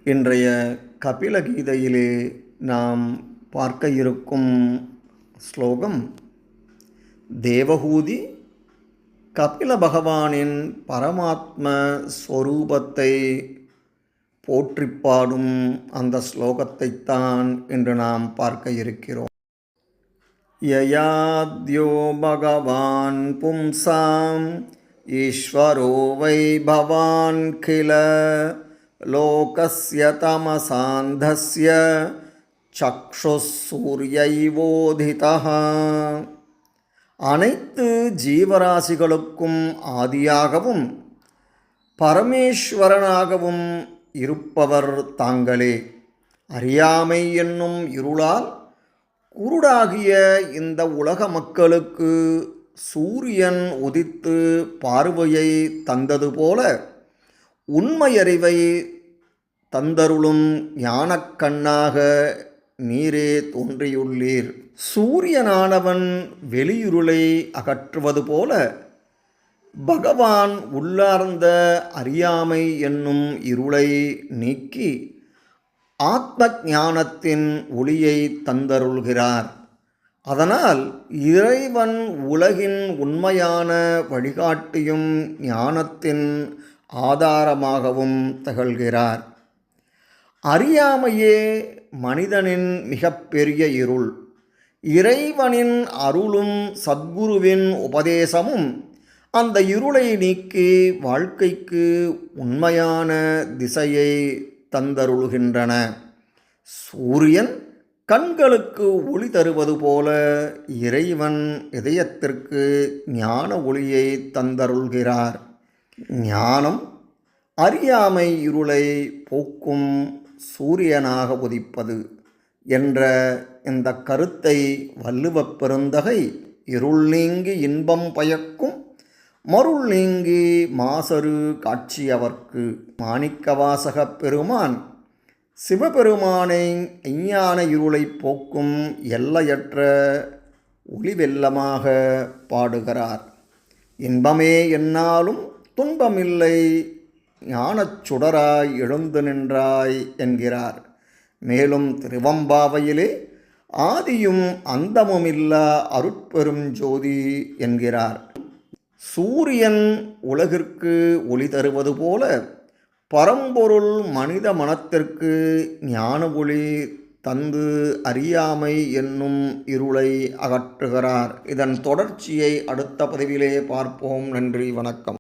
இன்றைய கபில கீதையிலே நாம் பார்க்க இருக்கும் ஸ்லோகம் தேவஹூதி கபில பகவானின் பரமாத்ம ஸ்வரூபத்தை போற்றிப்பாடும் அந்த ஸ்லோகத்தைத்தான் இன்று நாம் பார்க்க இருக்கிறோம். யயாத்யோ பகவான் பும்சாம் ஈஸ்வரோ வை பவான் கில லோகஸ்ய தமசாந்தஸ்ய சக்ஷுஸ் சூர்யைவோதிதஹ. அனைத்து ஜீவராசிகளுக்கும் ஆதியாகவும் பரமேஸ்வரனாகவும் இருப்பவர் தாங்களே. அறியாமை என்னும் இருளால் குருடாகிய இந்த உலக மக்களுக்கு சூரியன் உதித்து பார்வையை தந்தது போல உண்மையறிவை தந்தருளும் ஞானக்கண்ணாக நீரே தோன்றியுள்ளீர். சூரியனானவன் வெளியிருளை அகற்றுவது போல பகவான் உள்ளார்ந்த அறியாமை என்னும் இருளை நீக்கி ஆத்ம ஞானத்தின் ஒளியை தந்தருள்கிறார். அதனால் இறைவன் உலகின் உண்மையான வழிகாட்டியும் ஞானத்தின் ஆதாரமாகவும் திகழ்கிறார். அறியாமையே மனிதனின் மிகப்பெரிய இருள். இறைவனின் அருளும் சத்குருவின் உபதேசமும் அந்த இருளை நீக்கி வாழ்க்கைக்கு உண்மையான திசையை தந்தருளுகின்றன. சூரியன் கண்களுக்கு ஒளி தருவது போல இறைவன் இதயத்திற்கு ஞான ஒளியை தந்தருள்கிறார். ஞானம் அறியாமை இருளை போக்கும் சூரியனாக உதிப்பது என்ற இந்த கருத்தை வள்ளுவப் பெருந்தகை இருள் நீங்கி இன்பம் பயக்கும் மருள் நீங்கி மாசரு காட்சியவர்க்கு மாணிக்கவாசகப் பெருமான் சிவபெருமானை அஞ்ஞான இருளை போக்கும் எல்லையற்ற ஒளிவெல்லமாக பாடுகிறார். இன்பமே என்னாலும் துன்பமில்லை ஞானச் சுடராய் எழுந்து நின்றாய் என்கிறார். மேலும் திருவம்பாவையிலே ஆதியும் அந்தமுமில்லா அருட்பெரும் ஜோதி என்கிறார். சூரியன் உலகிற்கு ஒளி தருவது போல பரம்பொருள் மனித மனத்திற்கு ஞான ஒளி தந்து அறியாமை என்னும் இருளை அகற்றுகிறார். இதன் தொடர்ச்சியை அடுத்த பதிவிலே பார்ப்போம். நன்றி, வணக்கம்.